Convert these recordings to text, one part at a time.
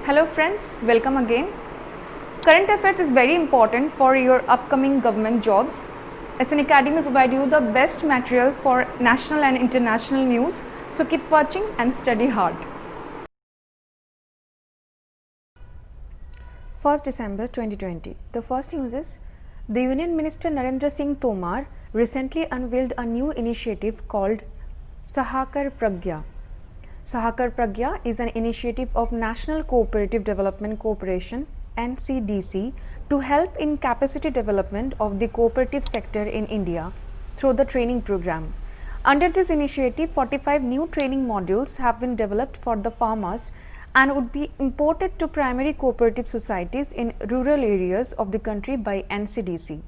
Hello friends, welcome again. Current affairs is very important for your upcoming government jobs. SN Academy will provide you the best material for national and international news. So keep watching and study hard. 1st December 2020. The first news is the Union Minister Narendra Singh Tomar recently unveiled a new initiative called Sahakar Pragya. Sahakar Pragya is an initiative of National Cooperative Development Corporation (NCDC) to help in capacity development of the cooperative sector in India through the training program. Under this initiative, 45 new training modules have been developed for the farmers and would be imported to primary cooperative societies in rural areas of the country by NCDC.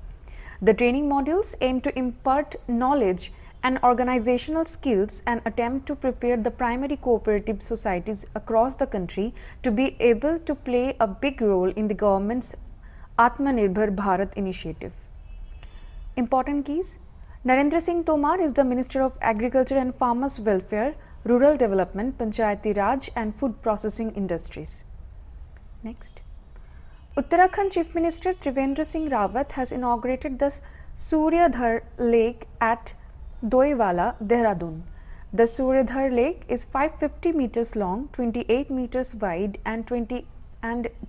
The training modules aim to impart knowledge and organizational skills and attempt to prepare the primary cooperative societies across the country to be able to play a big role in the government's Atmanirbhar Bharat initiative. Important keys: Narendra Singh Tomar is the Minister of Agriculture and Farmers Welfare, Rural Development, Panchayati Raj and Food Processing Industries. Next. Uttarakhand Chief Minister Trivendra Singh Rawat has inaugurated the Suryadhar Lake at Doiwala, Dehradun. The Suryadhar Lake is 550 meters long, 28 meters wide and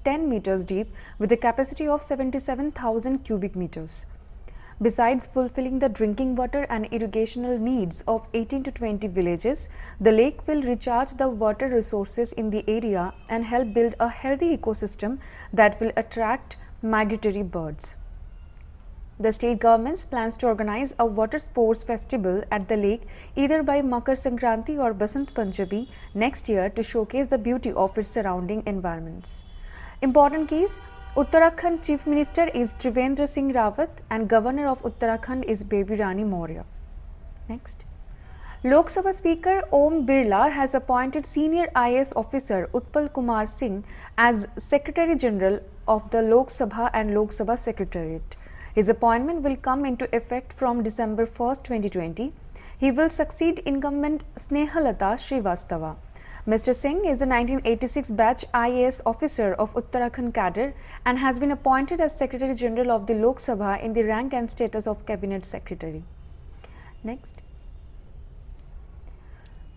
10 meters deep with a capacity of 77,000 cubic meters. Besides fulfilling the drinking water and irrigational needs of 18 to 20 villages, the lake will recharge the water resources in the area and help build a healthy ecosystem that will attract migratory birds. The state government plans to organize a water sports festival at the lake either by Makar Sankranti or Basant Panchami next year to showcase the beauty of its surrounding environments. Important keys: Uttarakhand Chief Minister is Trivendra Singh Rawat and Governor of Uttarakhand is Baby Rani Maurya. Next. Lok Sabha Speaker Om Birla has appointed Senior IAS Officer Utpal Kumar Singh as Secretary General of the Lok Sabha and Lok Sabha Secretariat. His appointment will come into effect from December 1st, 2020. He will succeed incumbent Snehalata Srivastava. Mr. Singh is a 1986 batch IAS officer of Uttarakhand cadre and has been appointed as Secretary General of the Lok Sabha in the rank and status of Cabinet Secretary. Next.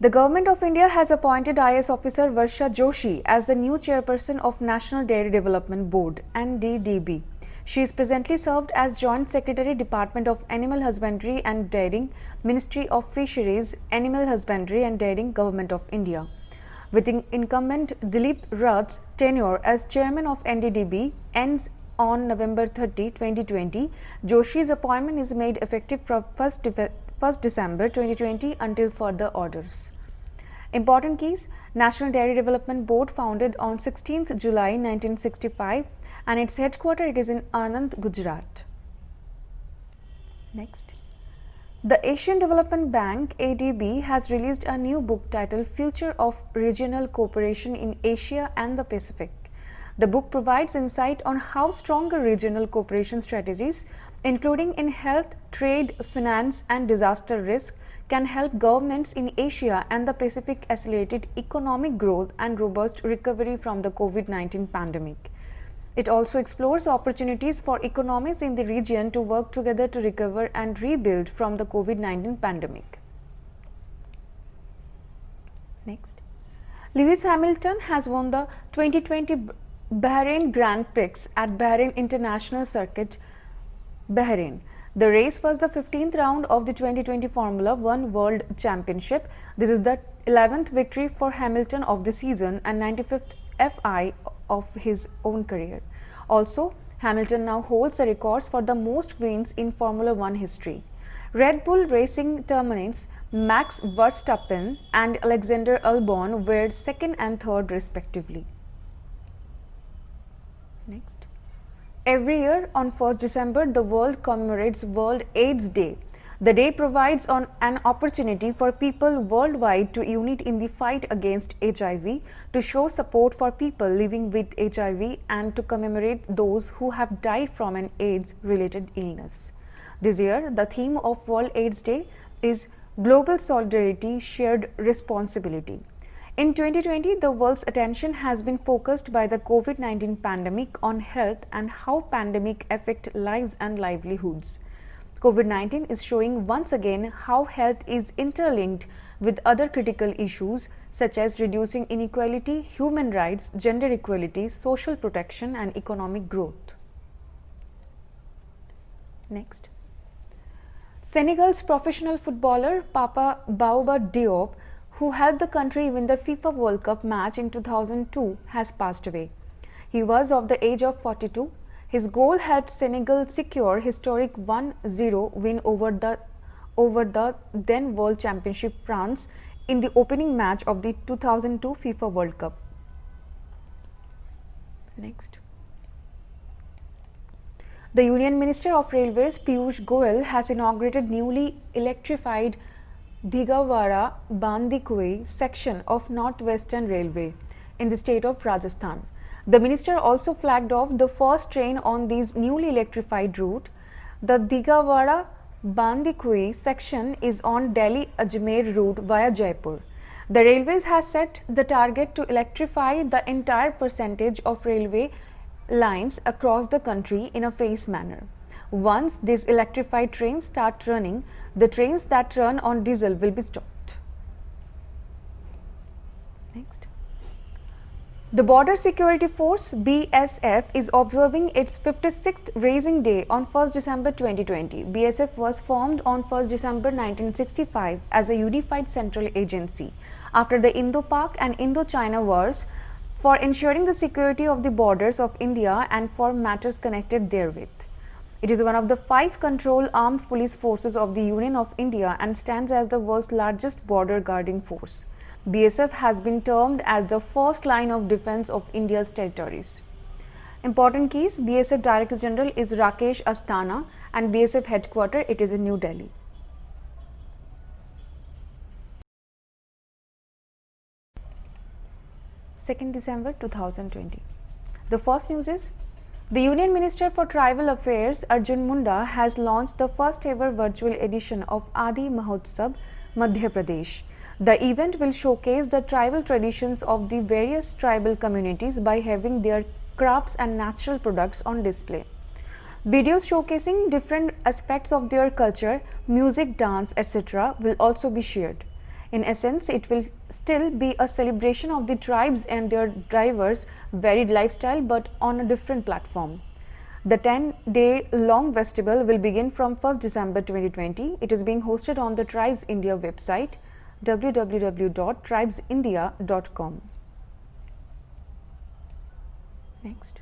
The Government of India has appointed IAS officer Varsha Joshi as the new Chairperson of National Dairy Development Board (NDDB). She is presently served as Joint Secretary, Department of Animal Husbandry and Dairying, Ministry of Fisheries, Animal Husbandry and Dairying, Government of India. With incumbent Dilip Rath's tenure as Chairman of NDDB ends on November 30, 2020, Joshi's appointment is made effective from 1st December 2020 until further orders. Important keys: National Dairy Development Board founded on 16th July 1965 and its headquarters it is in Anand, Gujarat. Next. The Asian Development Bank (ADB) has released a new book titled Future of Regional Cooperation in Asia and the Pacific. The book provides insight on how stronger regional cooperation strategies, including in health, trade, finance and disaster risk, can help governments in Asia and the Pacific accelerate economic growth and robust recovery from the COVID-19 pandemic. It also explores opportunities for economies in the region to work together to recover and rebuild from the COVID-19 pandemic. Next. Lewis Hamilton has won the 2020 Bahrain Grand Prix at Bahrain International Circuit, Bahrain. The race was the 15th round of the 2020 Formula One World Championship. This is the 11th victory for Hamilton of the season and 95th FI of his own career. Also, Hamilton now holds the records for the most wins in Formula One history. Red Bull Racing teammates Max Verstappen and Alexander Albon were second and third respectively. Next. Every year on 1st December, the world commemorates World AIDS Day. The day provides an opportunity for people worldwide to unite in the fight against HIV, to show support for people living with HIV and to commemorate those who have died from an AIDS-related illness. This year, the theme of World AIDS Day is Global Solidarity, Shared Responsibility. In 2020, the world's attention has been focused by the COVID-19 pandemic on health and how pandemic affect lives and livelihoods. COVID-19 is showing once again how health is interlinked with other critical issues such as reducing inequality, human rights, gender equality, social protection and economic growth. Next. Senegal's professional footballer Papa Bouba Diop, who helped the country win the FIFA World Cup match in 2002, has passed away. He was of the age of 42. His goal helped Senegal secure historic 1-0 win over the then World Championship France in the opening match of the 2002 FIFA World Cup. Next. The Union Minister of Railways Piyush Goyal has inaugurated newly electrified Dhigawara-Bandikui section of North-Western Railway in the state of Rajasthan. The minister also flagged off the first train on this newly electrified route. The Dhigawara-Bandikui section is on Delhi-Ajmer route via Jaipur. The Railways has set the target to electrify the entire percentage of railway lines across the country in a phased manner. Once these electrified trains start running, the trains that run on diesel will be stopped. Next. The Border Security Force BSF is observing its 56th Raising Day on 1st December 2020. BSF was formed on 1st December 1965 as a unified central agency after the Indo-Pak and Indo-China wars for ensuring the security of the borders of India and for matters connected therewith. It is one of the 5 controlled armed police forces of the Union of India and stands as the world's largest border guarding force. BSF has been termed as the first line of defense of India's territories. Important keys: BSF Director General is Rakesh Asthana and BSF headquarters it is in New Delhi. December 2nd, 2020. The first news is the Union Minister for Tribal Affairs Arjun Munda has launched the first ever virtual edition of Adi Mahotsav-Madhya Pradesh. The event will showcase the tribal traditions of the various tribal communities by having their crafts and natural products on display. Videos showcasing different aspects of their culture, music, dance, etc. will also be shared. In essence, it will still be a celebration of the tribes and their diverse, varied lifestyle, but on a different platform. The 10-day long festival will begin from 1st December 2020. It is being hosted on the Tribes India website, www.tribesindia.com. Next.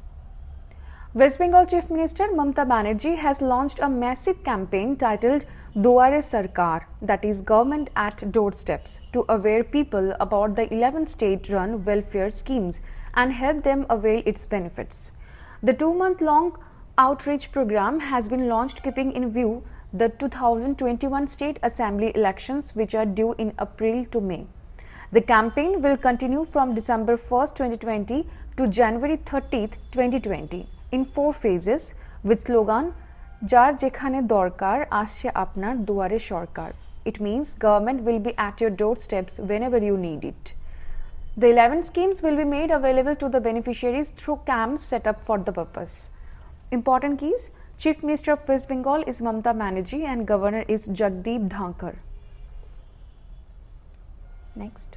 West Bengal Chief Minister Mamata Banerjee has launched a massive campaign titled Duare Sarkar, that is Government at Doorsteps, to aware people about the 11 state-run welfare schemes and help them avail its benefits. The 2-month-long outreach program has been launched keeping in view the 2021 State Assembly elections which are due in April to May. The campaign will continue from December 1st, 2020 to January 30th, 2020 in 4 phases with slogan Jar Jekhane Dorkar Ashe Apnar Duare Sarkar. It means government will be at your doorsteps whenever you need it. The 11 schemes will be made available to the beneficiaries through camps set up for the purpose. Important keys: Chief Minister of West Bengal is Mamata Banerjee and Governor is Jagdeep Dhankar. Next.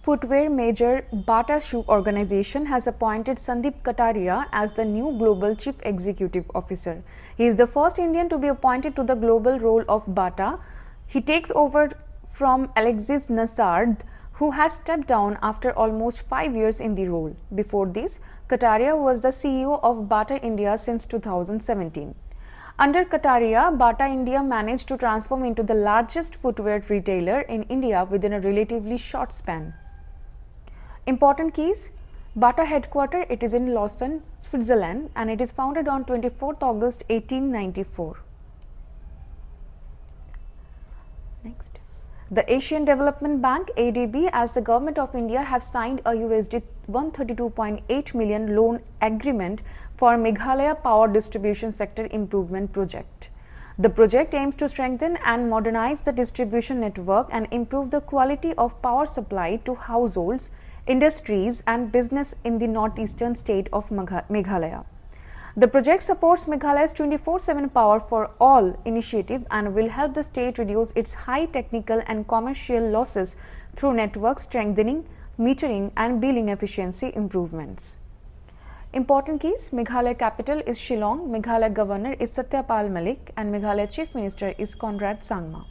Footwear major BATA Shoe Organization has appointed Sandeep Kataria as the new Global Chief Executive Officer. He is the first Indian to be appointed to the global role of BATA. He takes over from Alexis Nassard, who has stepped down after almost 5 years in the role. Before this, Kataria was the CEO of BATA India since 2017. Under Kataria, BATA India managed to transform into the largest footwear retailer in India within a relatively short span. Important keys: BATA headquarters it is in Lausanne, Switzerland, and it is founded on 24th August 1894. Next. The Asian Development Bank ADB as the Government of India have signed a USD 132.8 million loan agreement for Meghalaya Power Distribution Sector Improvement Project. The project aims to strengthen and modernize the distribution network and improve the quality of power supply to households, industries and business in the northeastern state of Meghalaya. The project supports Meghalaya's 24/7 Power for All initiative and will help the state reduce its high technical and commercial losses through network strengthening, metering and billing efficiency improvements. Important keys: Meghalaya capital is Shillong, Meghalaya governor is Satyapal Malik and Meghalaya chief minister is Conrad Sangma.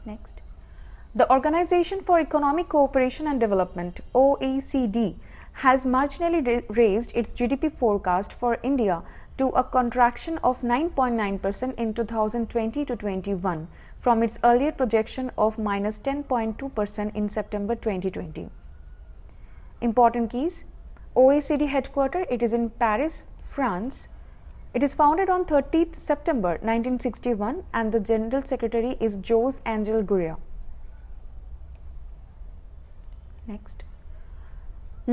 Next. The Organization for Economic Cooperation and Development (OECD) has marginally raised its GDP forecast for India to a contraction of 9.9% in 2020 to 21 from its earlier projection of minus 10.2% in September 2020. Important keys: OECD headquarters, it is in Paris, France. It is founded on 30th September 1961 and the General Secretary is Jose Angel Gurria. Next.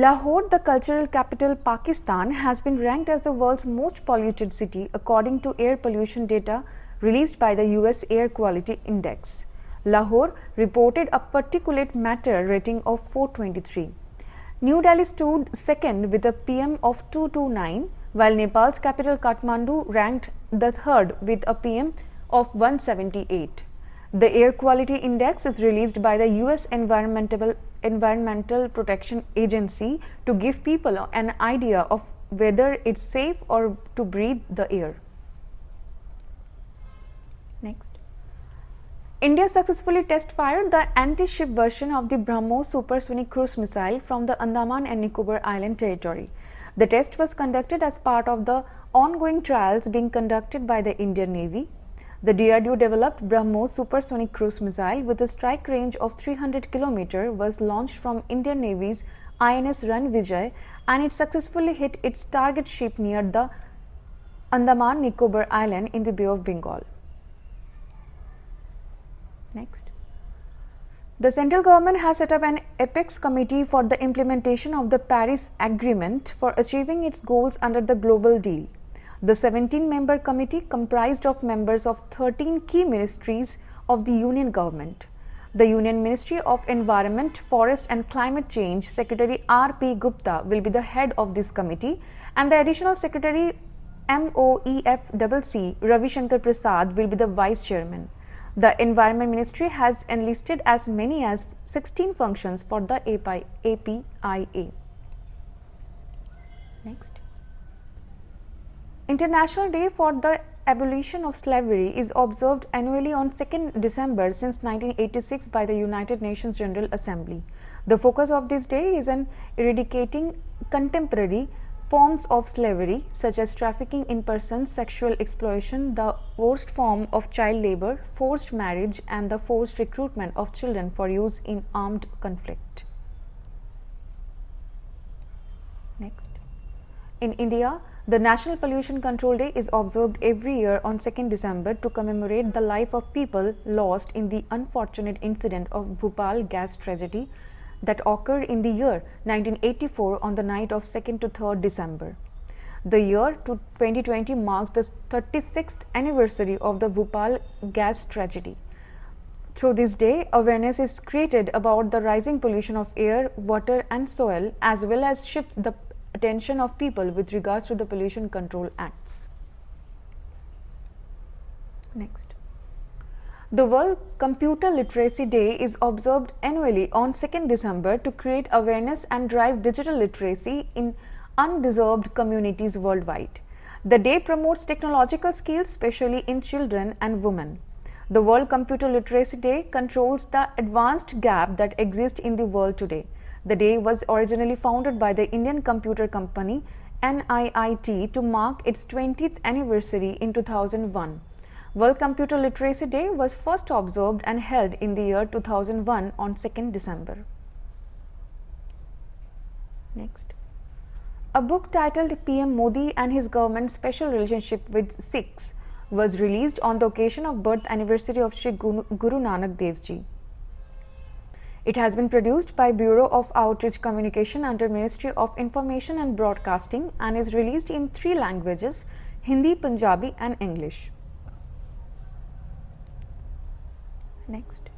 Lahore, the cultural capital Pakistan, has been ranked as the world's most polluted city according to air pollution data released by the US Air Quality Index. Lahore reported a particulate matter rating of 423. New Delhi stood second with a PM of 229, while Nepal's capital Kathmandu ranked the third with a PM of 178. The Air Quality Index is released by the US Environmental Protection Agency to give people an idea of whether it's safe or to breathe the air. Next. India successfully test-fired the anti-ship version of the BrahMos supersonic cruise missile from the Andaman and Nicobar Island territory. The test was conducted as part of the ongoing trials being conducted by the Indian Navy. The DRDO-developed BrahMos supersonic cruise missile with a strike range of 300 km was launched from Indian Navy's INS Ranvijay and it successfully hit its target ship near the Andaman Nicobar Island in the Bay of Bengal. Next. The central government has set up an apex committee for the implementation of the Paris Agreement for achieving its goals under the Global Deal. The 17-member committee comprised of members of 13 key ministries of the Union government. The Union Ministry of Environment, Forest and Climate Change Secretary R.P. Gupta will be the head of this committee and the Additional Secretary MOEFCC Ravi Shankar Prasad will be the vice chairman. The Environment Ministry has enlisted as many as 16 functions for the APIA. Next. International Day for the Abolition of Slavery is observed annually on 2nd December since 1986 by the United Nations General Assembly. The focus of this day is on eradicating contemporary forms of slavery such as trafficking in persons, sexual exploitation, the worst form of child labor, forced marriage and the forced recruitment of children for use in armed conflict. Next. In India, the National Pollution Control Day is observed every year on 2nd December to commemorate the life of people lost in the unfortunate incident of Bhopal gas tragedy that occurred in the year 1984 on the night of 2nd to 3rd December. The year 2020 marks the 36th anniversary of the Bhopal gas tragedy. Through this day, awareness is created about the rising pollution of air, water and soil as well as shifts the attention of people with regards to the Pollution Control Acts. Next. The World Computer Literacy Day is observed annually on 2nd December to create awareness and drive digital literacy in undeserved communities worldwide. The day promotes technological skills, especially in children and women. The World Computer Literacy Day controls the advanced gap that exists in the world today. The day was originally founded by the Indian computer company NIIT to mark its 20th anniversary in 2001. World Computer Literacy Day was first observed and held in the year 2001 on 2nd December. Next. A book titled PM Modi and His Government's Special Relationship with Sikhs was released on the occasion of birth anniversary of Shri Guru Nanak Dev Ji. It has been produced by Bureau of Outreach Communication under Ministry of Information and Broadcasting and is released in 3 languages: Hindi, Punjabi and English. Next.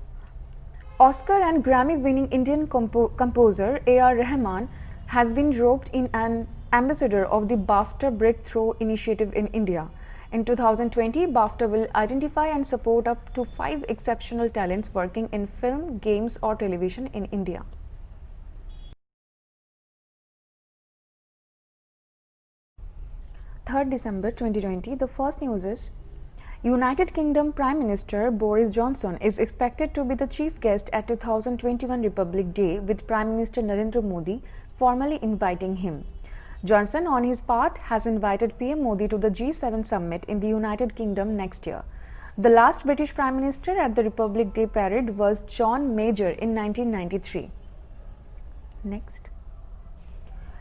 Oscar and Grammy-winning Indian composer A.R. Rahman has been roped in an ambassador of the BAFTA Breakthrough Initiative in India. In 2020, BAFTA will identify and support up to 5 exceptional talents working in film, games or television in India. December 3rd, 2020, the first news is United Kingdom Prime Minister Boris Johnson is expected to be the chief guest at 2021 Republic Day, with Prime Minister Narendra Modi formally inviting him. Johnson, on his part, has invited PM Modi to the G7 summit in the United Kingdom next year. The last British Prime Minister at the Republic Day parade was John Major in 1993. Next.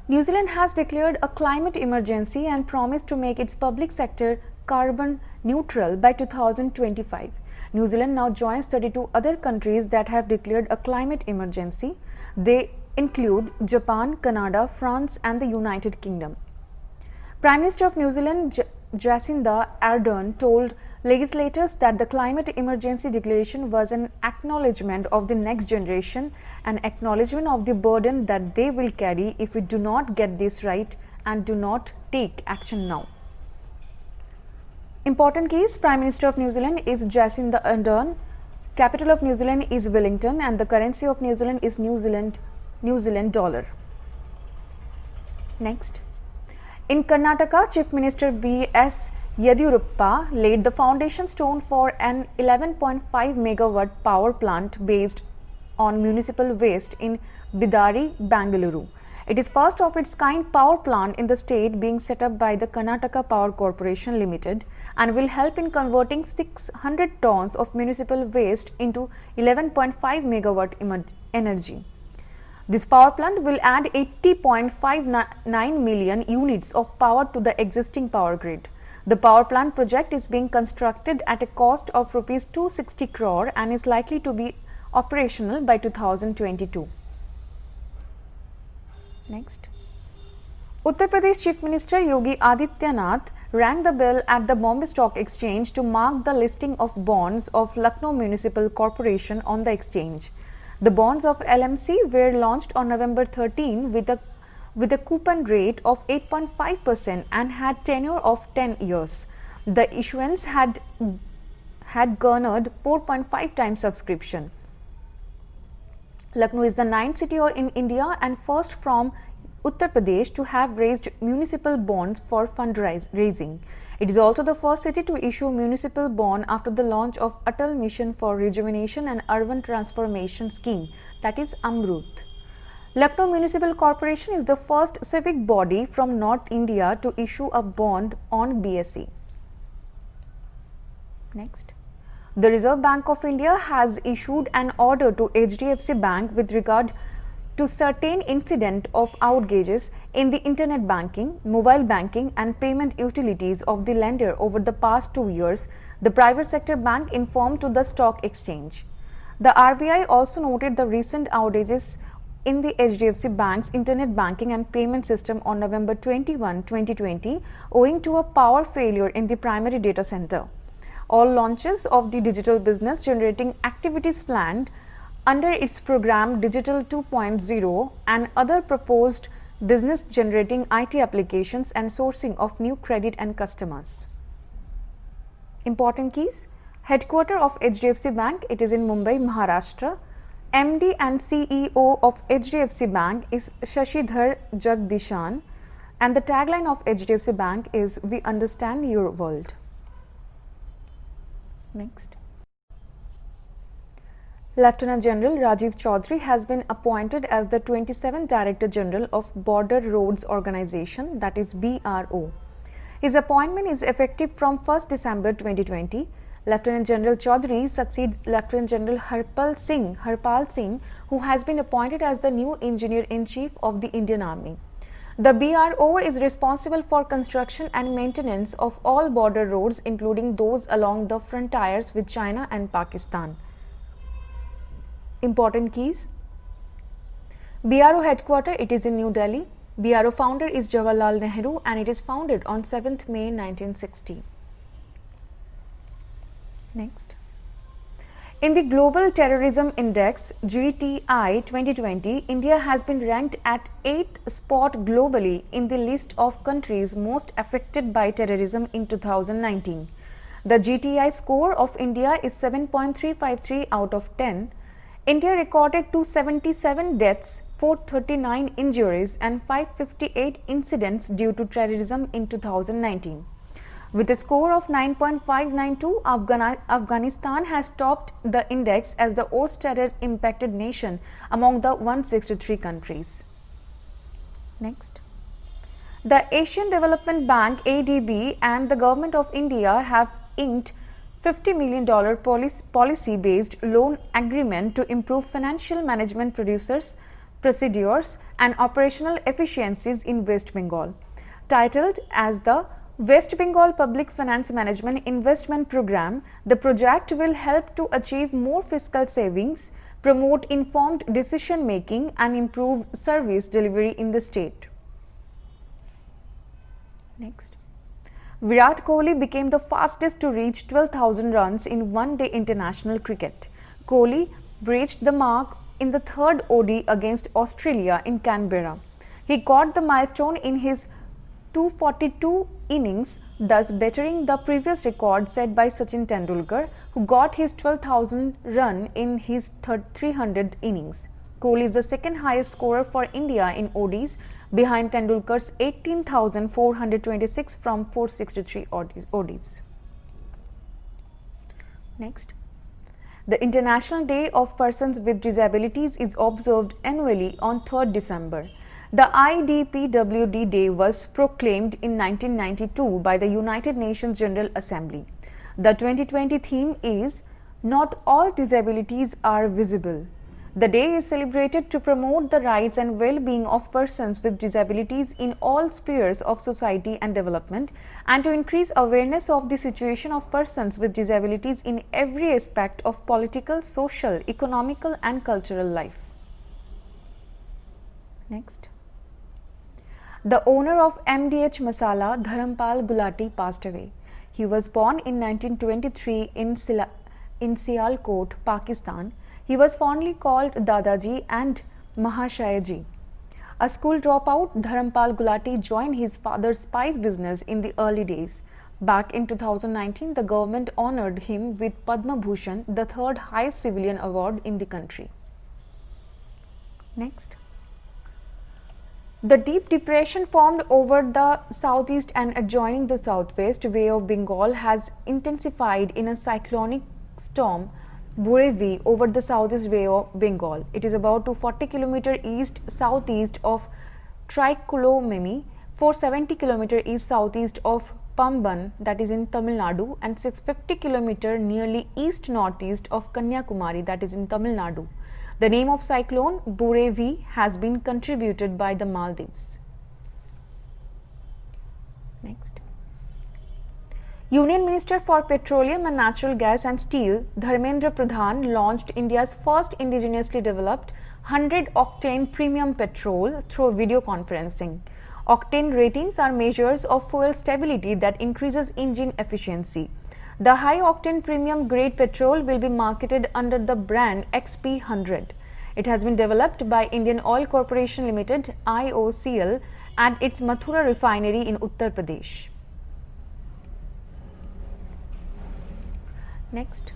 New Zealand has declared a climate emergency and promised to make its public sector carbon neutral by 2025. New Zealand now joins 32 other countries that have declared a climate emergency. They include Japan, Canada, France and the United Kingdom. Prime Minister of New Zealand Jacinda Ardern told legislators that the climate emergency declaration was an acknowledgement of the next generation, an acknowledgement of the burden that they will carry if we do not get this right and do not take action now. Important keys: Prime Minister of New Zealand is Jacinda Ardern, capital of New Zealand is Wellington and the currency of New Zealand is New Zealand dollar. Next. In Karnataka, Chief Minister B.S. Yediyurappa laid the foundation stone for an 11.5 megawatt power plant based on municipal waste in Bidari, Bengaluru. It is first of its kind power plant in the state, being set up by the Karnataka Power Corporation Limited, and will help in converting 600 tons of municipal waste into 11.5 megawatt energy. This power plant will add 80.59 million units of power to the existing power grid. The power plant project is being constructed at a cost of Rs 260 crore and is likely to be operational by 2022. Next. Uttar Pradesh Chief Minister Yogi Adityanath rang the bell at the Bombay Stock Exchange to mark the listing of bonds of Lucknow Municipal Corporation on the exchange. The bonds of LMC were launched on November 13 with a coupon rate of 8.5% and had tenure of 10 years. The issuance had garnered 4.5 times subscription. Lucknow is the 9th city in India and first from Uttar Pradesh to have raised municipal bonds for fundraising. It is also the first city to issue municipal bond after the launch of Atal Mission for Rejuvenation and Urban Transformation Scheme, that is AMRUT. Lucknow Municipal Corporation is the first civic body from North India to issue a bond on BSE. Next. The Reserve Bank of India has issued an order to HDFC Bank with regard to certain incident of outrages in the internet banking, mobile banking and payment utilities of the lender over the past 2 years, the private sector bank informed to the stock exchange. The RBI also noted the recent outages in the HDFC Bank's internet banking and payment system on November 21, 2020, owing to a power failure in the primary data center. All launches of the digital business generating activities planned under its program Digital 2.0 and other proposed business generating IT applications and sourcing of new credit and customers. Important keys: headquarter of HDFC Bank, it is in Mumbai, Maharashtra. MD and CEO of HDFC Bank is Shashidhar Jagdishan and the tagline of HDFC Bank is "We understand your world." Next. Lieutenant General Rajiv Chaudhary has been appointed as the 27th Director General of Border Roads Organisation, that is BRO. His appointment is effective from 1st December 2020. Lieutenant General Chaudhary succeeds Lieutenant General Harpal Singh, who has been appointed as the new Engineer-in-Chief of the Indian Army. The BRO is responsible for construction and maintenance of all border roads, including those along the frontiers with China and Pakistan. Important keys: BRO headquarter, it is in New Delhi. BRO founder is Jawaharlal Nehru and it is founded on 7th May 1960. Next. In the Global Terrorism Index GTI 2020, India has been ranked at 8th spot globally in the list of countries most affected by terrorism in 2019. The GTI score of India is 7.353 out of 10. India recorded 277 deaths, 439 injuries and 558 incidents due to terrorism in 2019. With a score of 9.592, Afghanistan has topped the index as the worst terror-impacted nation among the 163 countries. Next. The Asian Development Bank ADB and the Government of India have inked $50 million policy-based loan agreement to improve financial management procedures and operational efficiencies in West Bengal. Titled as the West Bengal Public Finance Management Investment Program, the project will help to achieve more fiscal savings, promote informed decision-making and improve service delivery in the state. Next. Virat Kohli became the fastest to reach 12,000 runs in one-day international cricket. Kohli breached the mark in the third OD against Australia in Canberra. He got the milestone in his 242 innings, thus bettering the previous record set by Sachin Tendulkar, who got his 12,000 run in his 300th innings. Kohli is the second highest scorer for India in ODs, behind Tendulkar's 18,426 from 463 ODs. Next. The International Day of Persons with Disabilities is observed annually on 3rd December. The IDPWD Day was proclaimed in 1992 by the United Nations General Assembly. The 2020 theme is Not All Disabilities Are Visible. The day is celebrated to promote the rights and well-being of persons with disabilities in all spheres of society and development, and to increase awareness of the situation of persons with disabilities in every aspect of political, social, economical and cultural life. Next. The owner of MDH Masala, Dharampal Gulati, passed away. He was born in 1923 in Sialkot, Pakistan. He was fondly called Dadaji and Mahashay Ji. A school dropout, Dharampal Gulati joined his father's spice business in the early days. Back in 2019, the government honored him with Padma Bhushan, the third highest civilian award in the country. Next. The deep depression formed over the southeast and adjoining the southwest Bay of Bengal has intensified in a cyclonic storm, Burevi, over the southeast Bay of Bengal. It is about 240 km east-southeast of Tricholomanee, 470 km east-southeast of Pamban, that is in Tamil Nadu, and 650 km nearly east-northeast of Kanyakumari, that is in Tamil Nadu. The name of cyclone Burevi has been contributed by the Maldives. Next. Union Minister for Petroleum and Natural Gas and Steel, Dharmendra Pradhan, launched India's first indigenously developed 100-octane premium petrol through video conferencing. Octane ratings are measures of fuel stability that increases engine efficiency. The high-octane premium grade petrol will be marketed under the brand XP100. It has been developed by Indian Oil Corporation Limited (IOCL) at its Mathura refinery in Uttar Pradesh. Next.